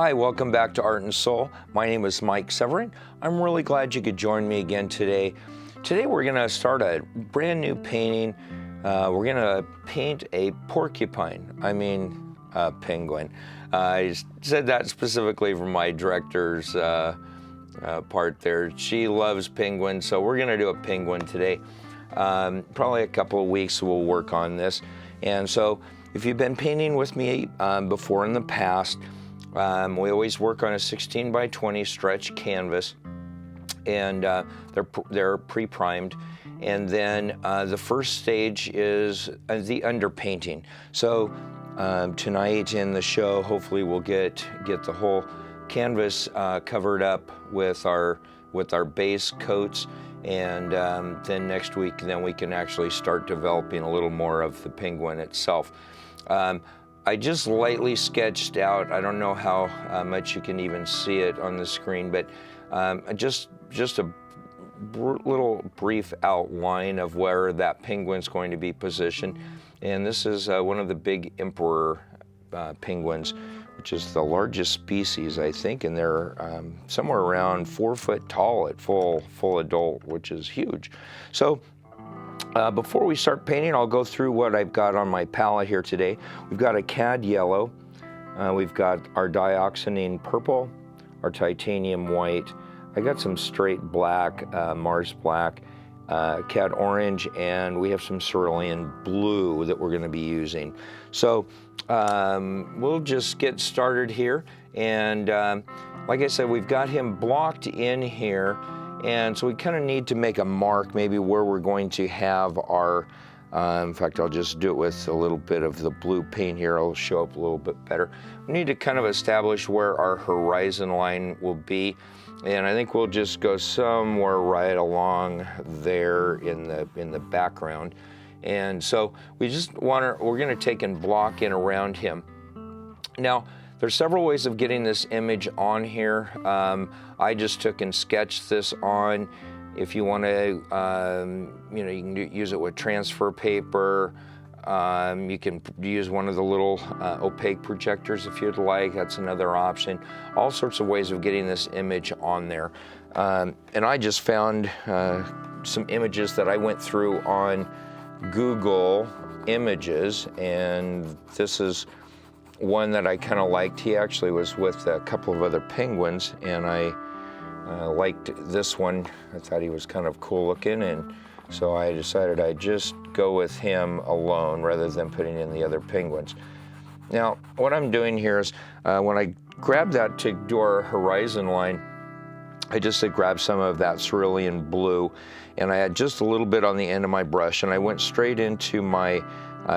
Hi, welcome back to Art and Soul. My name is Mike Severin. I'm really glad you could join me again today. Today we're going to start a brand new painting. We're going to paint a porcupine, penguin. I said that specifically from my director's part there. She loves penguins, so we're going to do a penguin today. Probably a couple of weeks we'll work on this. And so if you've been painting with me before in the past, we always work on a 16 by 20 stretch canvas, and they're pre-primed. And then the first stage is the underpainting. So tonight in the show, hopefully we'll get the whole canvas covered up with our base coats, and then next week, then we can actually start developing a little more of the penguin itself. I just lightly sketched out, I don't know how much you can even see it on the screen, but just a little brief outline of where that penguin's going to be positioned. And this is one of the big emperor penguins, which is the largest species, I think, and they're somewhere around 4 foot tall at full adult, which is huge. So before we start painting, I'll go through what I've got on my palette here today. We've got a cad yellow, we've got our dioxanine purple, our titanium white. I got some straight black, Mars black, cad orange, and we have some cerulean blue that we're going to be using. So we'll just get started here. And like I said, we've got him blocked in here. And so we kind of need to make a mark maybe where we're going to have our, in fact, I'll just do it with a little bit of the blue paint here. It'll show up a little bit better. We need to kind of establish where our horizon line will be. And I think we'll just go somewhere right along there in the background. And so we're going to take and block in around him. Now, there's several ways of getting this image on here. I just took and sketched this on. If you want to, you can use it with transfer paper. You can use one of the little opaque projectors if you'd like. That's another option. All sorts of ways of getting this image on there. And I just found some images that I went through on Google Images, and this is one that I kind of liked. He actually was with a couple of other penguins, and I liked this one. I thought he was kind of cool looking, and so I decided I'd just go with him alone rather than putting in the other penguins. Now, what I'm doing here is when I grab that to do our horizon line, I just grabbed some of that cerulean blue, and I had just a little bit on the end of my brush, and I went straight into my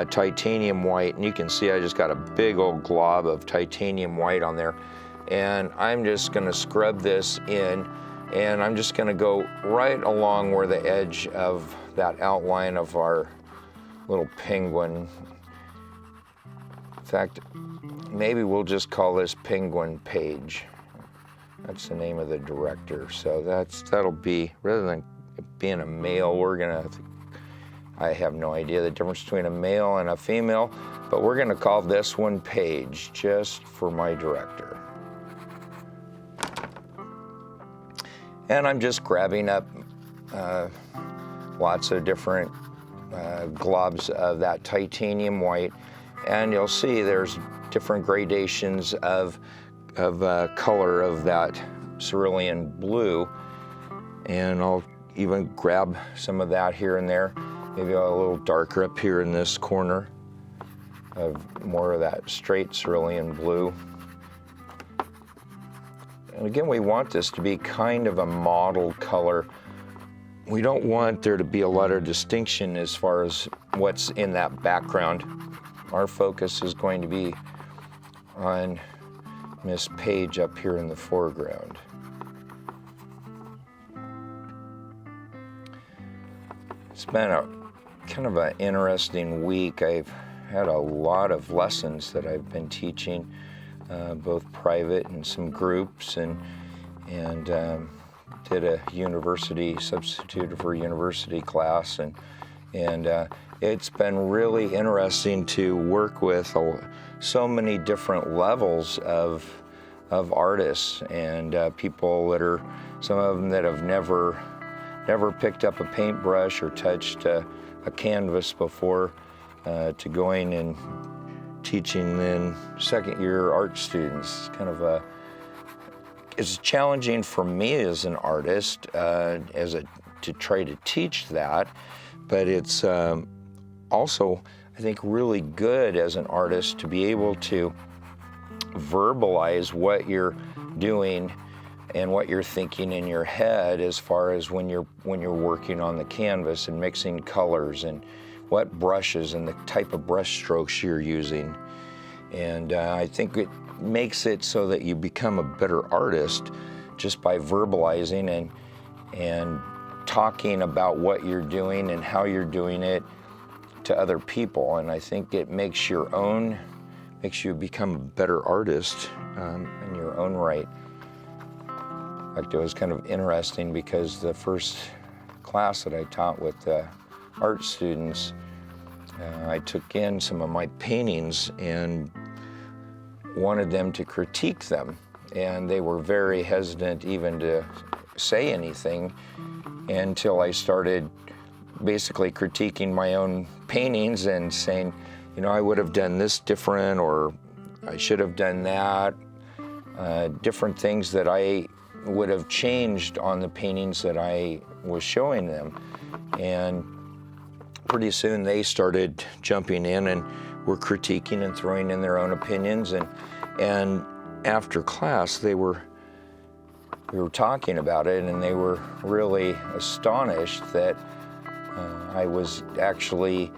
titanium white, and you can see I just got a big old glob of titanium white on there. And I'm just going to scrub this in, and I'm just going to go right along where the edge of that outline of our little penguin. In fact, maybe we'll just call this Penguin Page. That's the name of the director. So that'll be, rather than being a male, I have no idea the difference between a male and a female, but we're going to call this one Page, just for my director. And I'm just grabbing up lots of different globs of that titanium white, and you'll see there's different gradations of color of that cerulean blue, and I'll even grab some of that here and there, maybe a little darker up here in this corner of more of that straight cerulean blue. And again, we want this to be kind of a mottled color. We don't want there to be a lot of distinction as far as what's in that background. Our focus is going to be on Miss Page up here in the foreground. It's been a kind of an interesting week. I've had a lot of lessons that I've been teaching, both private and some groups, and did a university, substituted for a university class, and it's been really interesting to work with so many different levels of of artists and people that are, some of them that have never picked up a paintbrush or touched a canvas before, to going and teaching then second-year art students. It's challenging for me as an artist to try to teach that, but it's also, I think, really good as an artist to be able to verbalize what you're doing and what you're thinking in your head as far as when you're working on the canvas and mixing colors and what brushes and the type of brush strokes you're using. And I think it makes it so that you become a better artist just by verbalizing and talking about what you're doing and how you're doing it to other people. And I think it makes you become a better artist in your own right. In fact, it was kind of interesting because the first class that I taught with the art students, I took in some of my paintings and wanted them to critique them. And they were very hesitant even to say anything until I started basically critiquing my own paintings and saying, I would have done this different, or I should have done that. Different things that I would have changed on the paintings that I was showing them. And pretty soon they started jumping in and were critiquing and throwing in their own opinions. And after class, we were talking about it, and they were really astonished that I was actually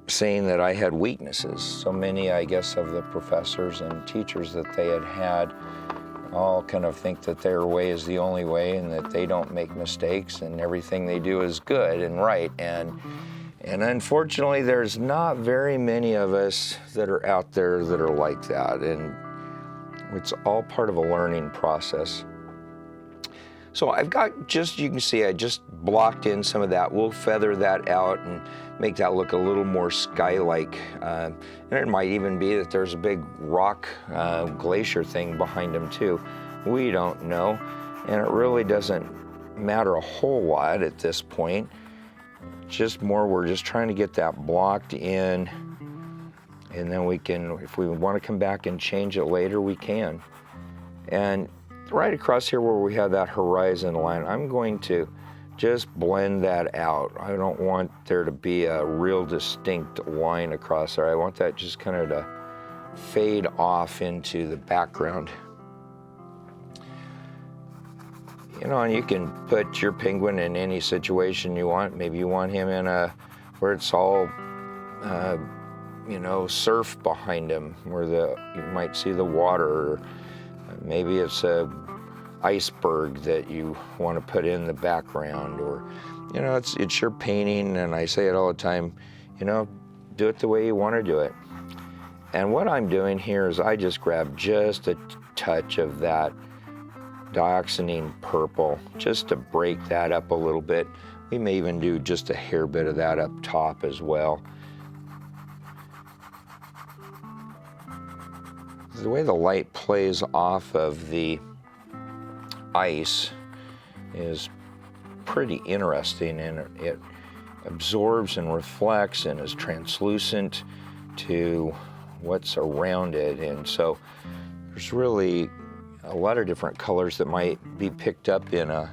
saying that I had weaknesses. So many, I guess, of the professors and teachers that they had all kind of think that their way is the only way and that they don't make mistakes and everything they do is good and right. And unfortunately, there's not very many of us that are out there that are like that. And it's all part of a learning process. So I've got you can see I just blocked in some of that. We'll feather that out and make that look a little more sky-like. And it might even be that there's a big rock glacier thing behind them too. We don't know. And it really doesn't matter a whole lot at this point. We're just trying to get that blocked in. And then we can, if we want to come back and change it later, we can. And right across here where we have that horizon line, I'm going to just blend that out. I don't want there to be a real distinct line across there. I want that just kind of to fade off into the background. And you can put your penguin in any situation you want. Maybe you want him in where it's all, surf behind him, where you might see the water, or maybe it's a iceberg that you want to put in the background, or it's your painting. And I say it all the time, do it the way you want to do it. And what I'm doing here is I just grab just a touch of that dioxazine purple just to break that up a little bit. We may even do just a hair bit of that up top as well. The way the light plays off of the ice is pretty interesting, and it absorbs and reflects and is translucent to what's around it. And so there's really a lot of different colors that might be picked up if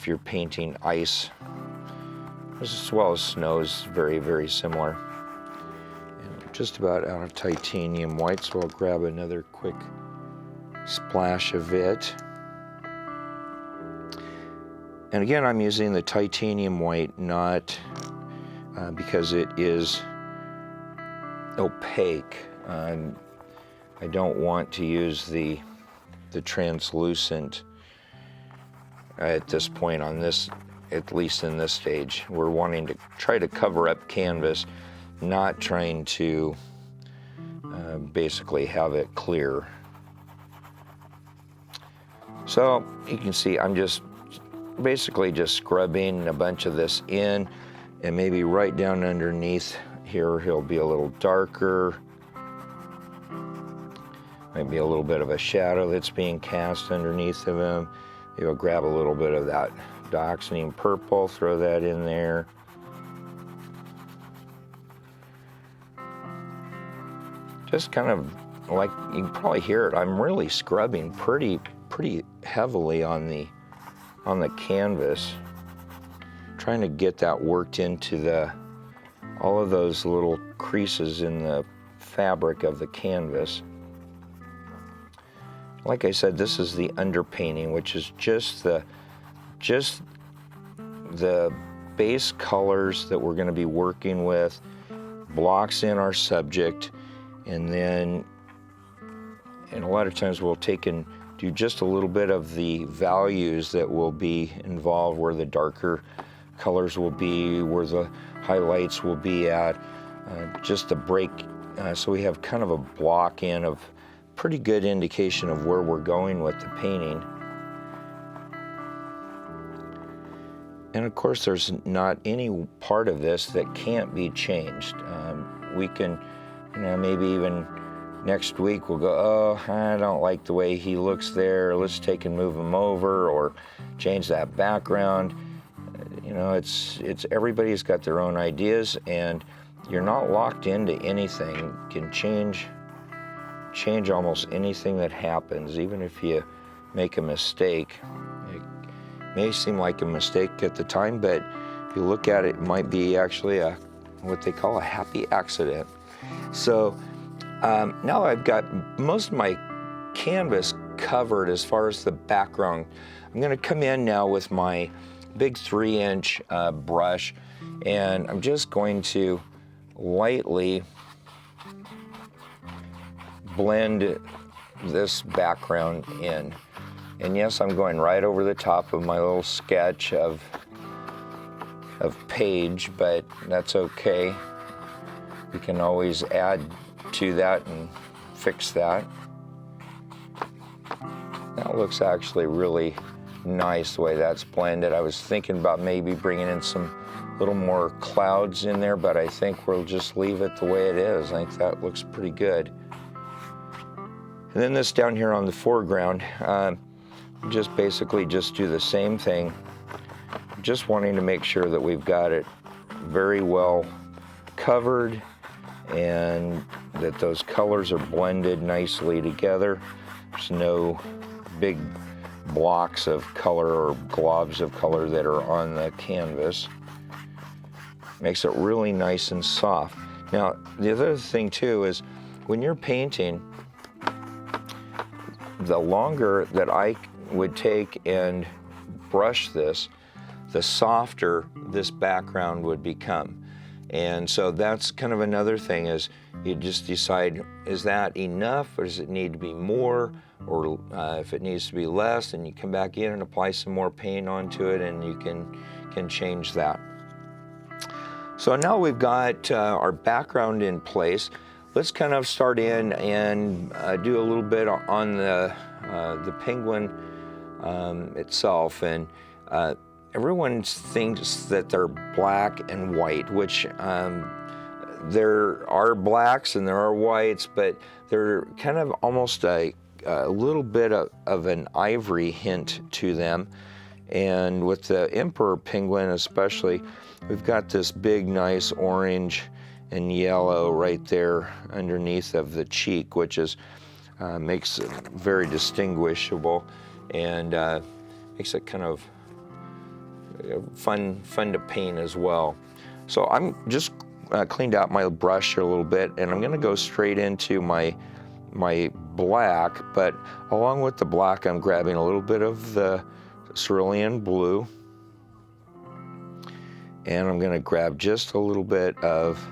you're painting ice, as well as snow is very, very similar. And I'm just about out of titanium white, so I'll grab another quick splash of it. And again, I'm using the titanium white, not because it is opaque. I don't want to use the translucent at this point on this, at least in this stage. We're wanting to try to cover up canvas, not trying to basically have it clear. So you can see I'm just basically just scrubbing a bunch of this in, and maybe right down underneath here he'll be a little darker. Might be a little bit of a shadow that's being cast underneath of him. You'll grab a little bit of that dioxazine purple, throw that in there. Just kind of like, you can probably hear it, I'm really scrubbing pretty heavily on the canvas, trying to get that worked into all of those little creases in the fabric of the canvas. Like I said, this is the underpainting, which is just the base colors that we're going to be working with, blocks in our subject, and then a lot of times we'll take and do just a little bit of the values that will be involved, where the darker colors will be, where the highlights will be at, just to break, so we have kind of a block in of pretty good indication of where we're going with the painting. And of course, there's not any part of this that can't be changed. We can, maybe even next week we'll go, oh, I don't like the way he looks there. Let's take and move him over, or change that background. It's everybody's got their own ideas, and you're not locked into anything. You can change almost anything that happens, even if you make a mistake. It may seem like a mistake at the time, but if you look at it, it might be actually what they call a happy accident. So now I've got most of my canvas covered as far as the background. I'm going to come in now with my big 3-inch brush, and I'm just going to lightly blend this background in. And yes, I'm going right over the top of my little sketch of page, but that's okay. We can always add to that and fix that. That looks actually really nice the way that's blended. I was thinking about maybe bringing in some little more clouds in there, but I think we'll just leave it the way it is. I think that looks pretty good. And then this down here on the foreground, just basically just do the same thing. Just wanting to make sure that we've got it very well covered and that those colors are blended nicely together. There's no big blocks of color or globs of color that are on the canvas. Makes it really nice and soft. Now, the other thing too is when you're painting, the longer that I would take and brush this, the softer this background would become. And so that's kind of another thing, is you just decide, is that enough, or does it need to be more? Or if it needs to be less, then you come back in and apply some more paint onto it, and you can change that. So now we've got our background in place. Let's kind of start in and do a little bit on the penguin itself. And everyone thinks that they're black and white, which there are blacks and there are whites, but they're kind of almost a little bit of an ivory hint to them. And with the emperor penguin especially, we've got this big, nice orange and yellow right there underneath of the cheek, which is makes it very distinguishable, and makes it kind of fun to paint as well. So I'm just cleaned out my brush here a little bit, and I'm going to go straight into my black. But along with the black, I'm grabbing a little bit of the cerulean blue, and I'm going to grab just a little bit of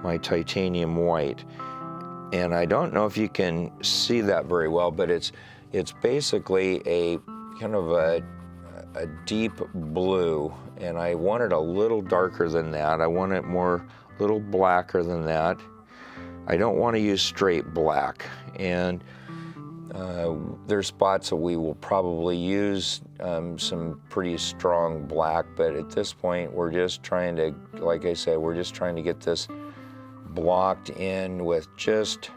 my titanium white. And I don't know if you can see that very well, but it's basically a kind of a deep blue, and I want it a little darker than that. I want it more, a little blacker than that. I don't want to use straight black, and there's spots that we will probably use some pretty strong black, but at this point we're just trying to, like I said, we're just trying to get this blocked in with just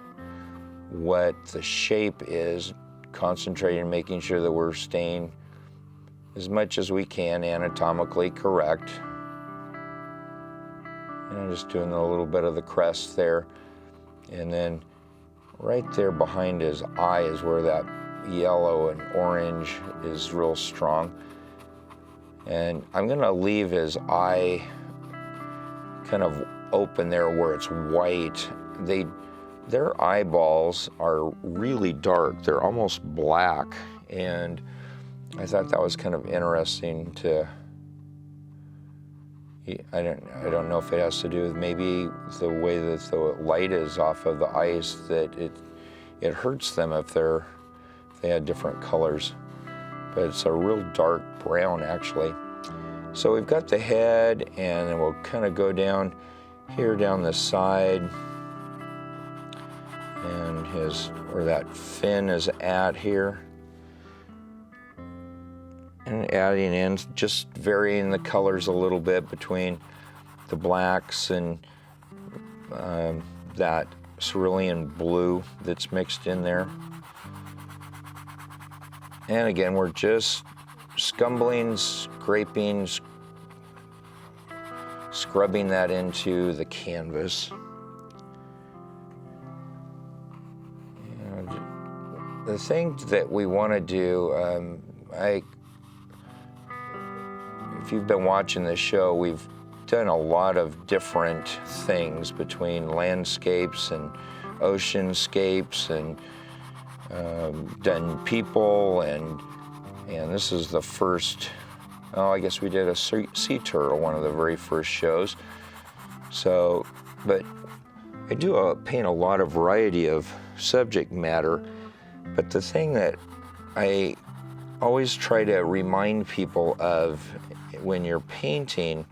what the shape is, concentrating on making sure that we're staying as much as we can anatomically correct. And I'm just doing a little bit of the crest there. And then right there behind his eye is where that yellow and orange is real strong. And I'm gonna leave his eye kind of open there where it's white. Their eyeballs are really dark. They're almost black. And I thought that was kind of interesting I don't know if it has to do with maybe the way that the light is off of the ice, that it hurts them if they had different colors. But it's a real dark brown actually. So we've got the head, and then we'll kind of go down here down the side, and where that fin is at here. And adding in, just varying the colors a little bit between the blacks and that cerulean blue that's mixed in there. And again, we're just scumbling, scraping, scrubbing that into the canvas. And the thing that we want to do, if you've been watching this show, we've done a lot of different things between landscapes and oceanscapes, and done people, and this is the first, I guess we did a sea turtle, one of the very first shows. So, but I do paint a lot of variety of subject matter, but the thing that I always try to remind people of when you're painting,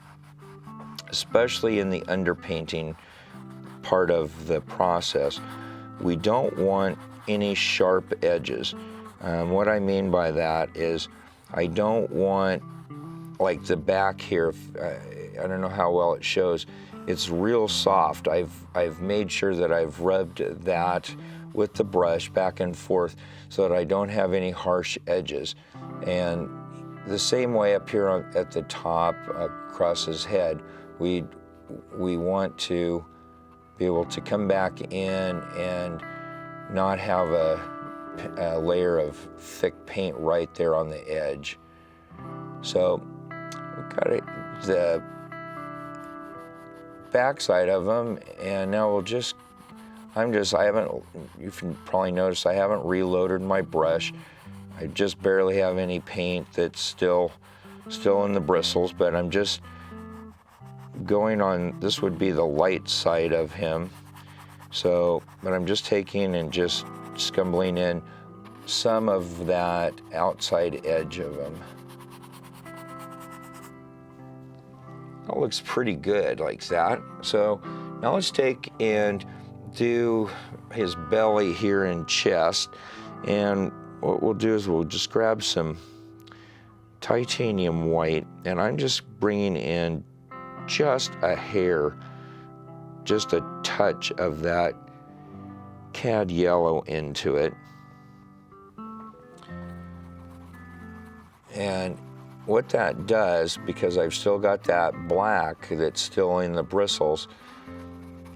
especially in the underpainting part of the process, we don't want any sharp edges. What I mean by that is I don't want, like the back here, I don't know how well it shows, it's real soft. I've made sure that I've rubbed that with the brush back and forth so that I don't have any harsh edges. And the same way up here at the top across his head, we want to be able to come back in and not have a layer of thick paint right there on the edge. So we've got the back side of them, and now I haven't, you can probably notice I haven't reloaded my brush. I just barely have any paint that's still in the bristles, but I'm just going on, this would be the light side of him. So, but I'm just taking and just scumbling in some of that outside edge of him. That looks pretty good like that. So now let's take and do his belly here and chest, and what we'll do is we'll just grab some titanium white, and I'm just bringing in just a hair, just a touch of that cad yellow into it. And what that does, because I've still got that black that's still in the bristles,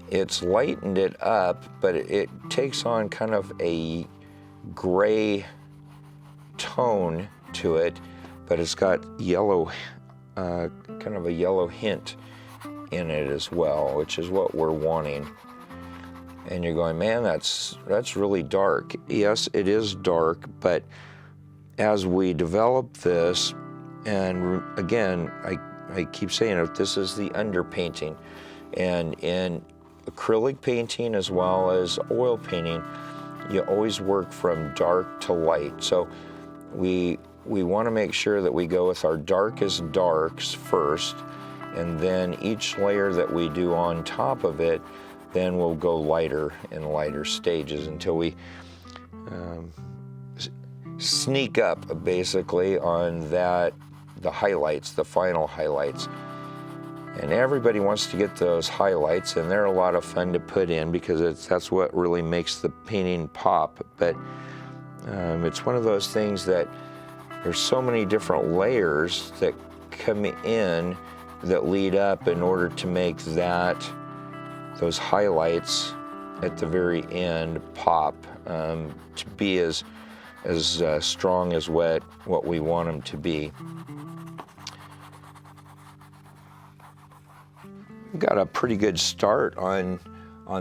it's lightened it up, but it takes on kind of a gray tone to it, but it's got yellow, kind of a yellow hint in it as well, which is what we're wanting. And you're going, man, that's really dark. Yes, it is dark, but as we develop this, and again, I keep saying it, this is the underpainting, and in acrylic painting as well as oil painting, you always work from dark to light. So we want to make sure that we go with our darkest darks first, and then each layer that we do on top of it, then we'll go lighter in lighter stages until we sneak up basically on that, the highlights, the final highlights. And everybody wants to get those highlights, and they're a lot of fun to put in because that's what really makes the painting pop. But it's one of those things that there's so many different layers that come in that lead up in order to make those highlights at the very end pop, to be as strong as what we want them to be. We've got a pretty good start on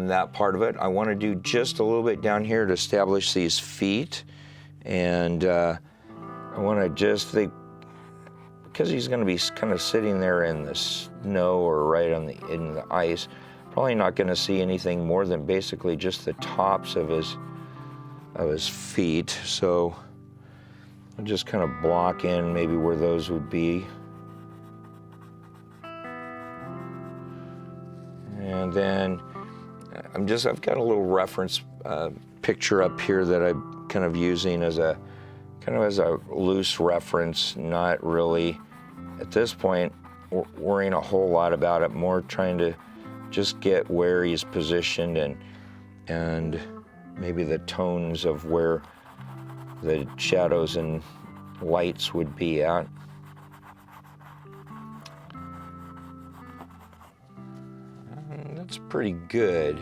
that part of it. I want to do just a little bit down here to establish these feet, and I want to just think, because he's going to be kind of sitting there in the snow or right in the ice, probably not going to see anything more than basically just the tops of his feet. So I'll just kind of block in maybe where those would be. And then I've got a little reference picture up here that I'm kind of using as a loose reference, not really at this point worrying a whole lot about it, more trying to just get where he's positioned and maybe the tones of where the shadows and lights would be at. That's pretty good.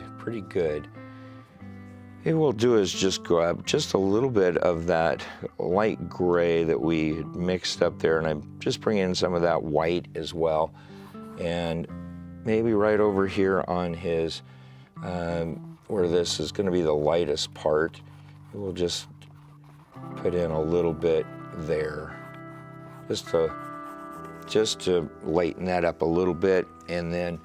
What we'll do is just grab just a little bit of that light gray that we mixed up there, and I'm just bringing in some of that white as well. And maybe right over here on his, where this is going to be the lightest part, we'll just put in a little bit there, just to lighten that up a little bit. And then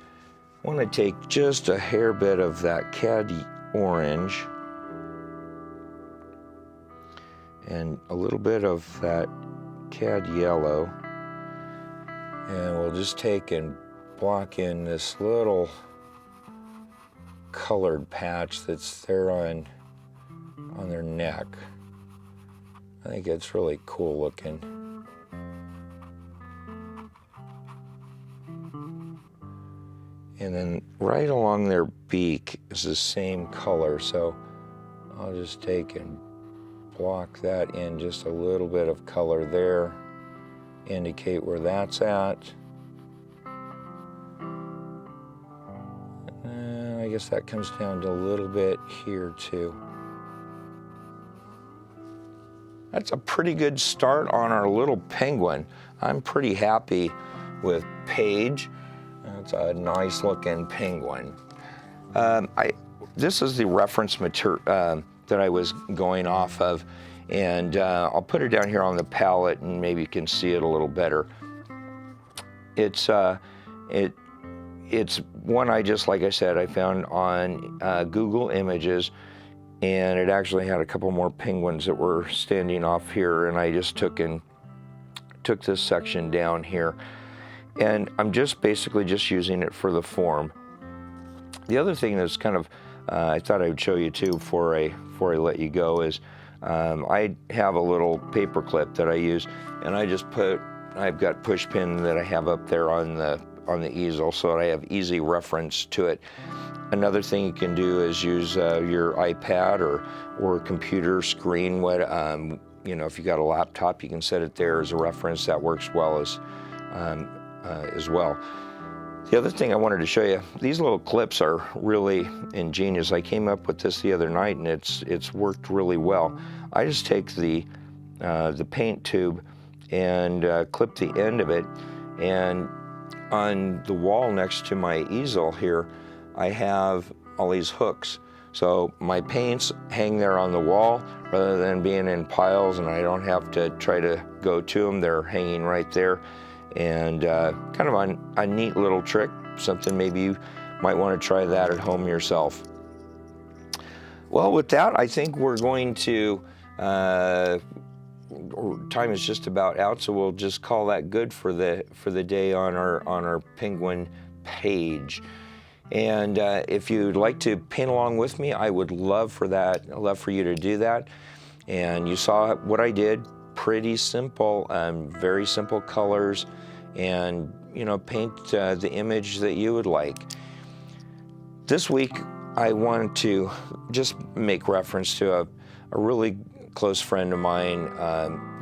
I want to take just a hair bit of that cad orange and a little bit of that cad yellow, and we'll just take and block in this little colored patch that's there on their neck. I think it's really cool looking. And then right along their beak is the same color, so I'll just take and block that in, just a little bit of color there, indicate where that's at. I guess that comes down to a little bit here too. That's a pretty good start on our little penguin. I'm pretty happy with Paige. That's a nice looking penguin. This is the reference material that I was going off of, and I'll put it down here on the palette and maybe you can see it a little better. It's one like I said, I found on Google Images, and it actually had a couple more penguins that were standing off here, and I just took this section down here, and I'm just basically just using it for the form. The other thing that's kind of I thought I would show you too before I let you go is I have a little paper clip that I use, and I've got push pin that I have up there on the easel so that I have easy reference to it. Another thing you can do is use your iPad or computer screen. If you got a laptop, you can set it there as a reference. That works well as well. The other thing I wanted to show you, these little clips are really ingenious. I came up with this the other night, and it's worked really well. I just take the paint tube and clip the end of it, and on the wall next to my easel here, I have all these hooks. So my paints hang there on the wall rather than being in piles, and I don't have to try to go to them. They're hanging right there. And kind of a neat little trick, something maybe you might want to try that at home yourself. Well, with that, I think we're going to, time is just about out, so we'll just call that good for the day on our penguin page. And if you'd like to paint along with me, I would love for you to do that. And you saw what I did. Pretty simple, very simple colors, and paint the image that you would like. This week, I wanted to just make reference to a really close friend of mine,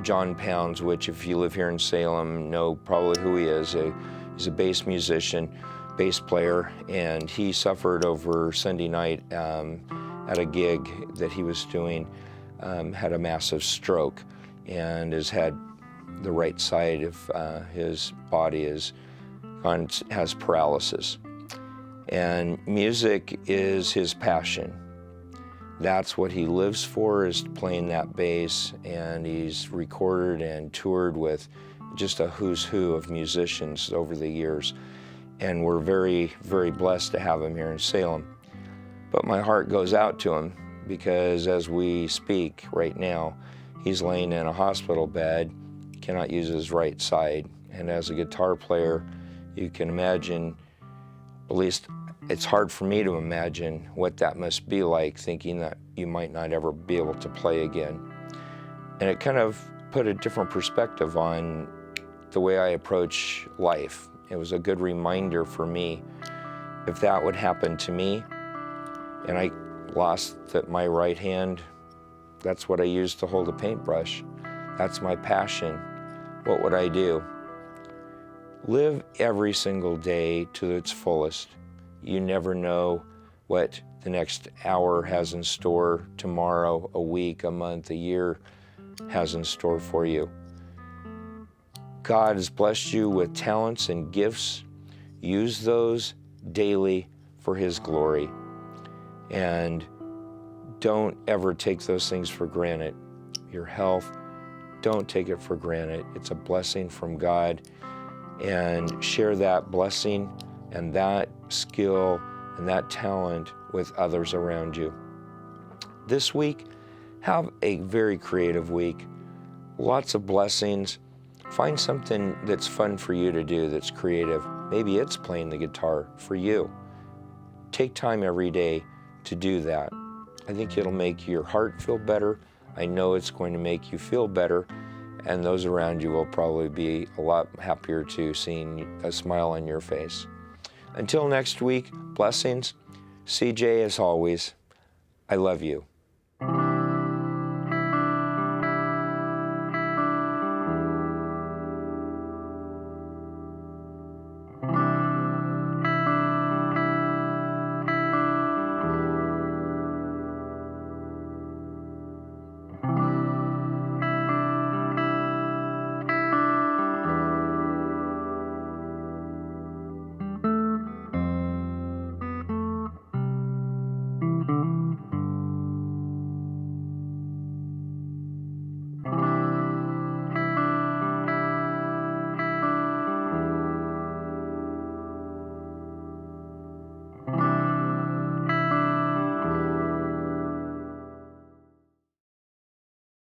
John Pounds, which if you live here in Salem, know probably who he is. He's a bass musician, bass player, and he suffered over Sunday night at a gig that he was doing, had a massive stroke, and has right side of his body has paralysis. And music is his passion. That's what he lives for, is playing that bass, and he's recorded and toured with just a who's who of musicians over the years. And we're very, very blessed to have him here in Salem. But my heart goes out to him because as we speak right now, he's laying in a hospital bed, cannot use his right side. And as a guitar player, you can imagine, at least it's hard for me to imagine what that must be like, thinking that you might not ever be able to play again. And it kind of put a different perspective on the way I approach life. It was a good reminder for me, if that would happen to me, and I lost my right hand, that's what I used to hold a paintbrush. That's my passion. What would I do? Live every single day to its fullest. You never know what the next hour has in store, tomorrow, a week, a month, a year has in store for you. God has blessed you with talents and gifts. Use those daily for His glory. And don't ever take those things for granted. Your health, don't take it for granted. It's a blessing from God. And share that blessing and that skill and that talent with others around you. This week, have a very creative week. Lots of blessings. Find something that's fun for you to do, that's creative. Maybe it's playing the guitar for you. Take time every day to do that. I think it'll make your heart feel better. I know it's going to make you feel better, and those around you will probably be a lot happier too, seeing a smile on your face. Until next week, blessings. CJ, as always, I love you.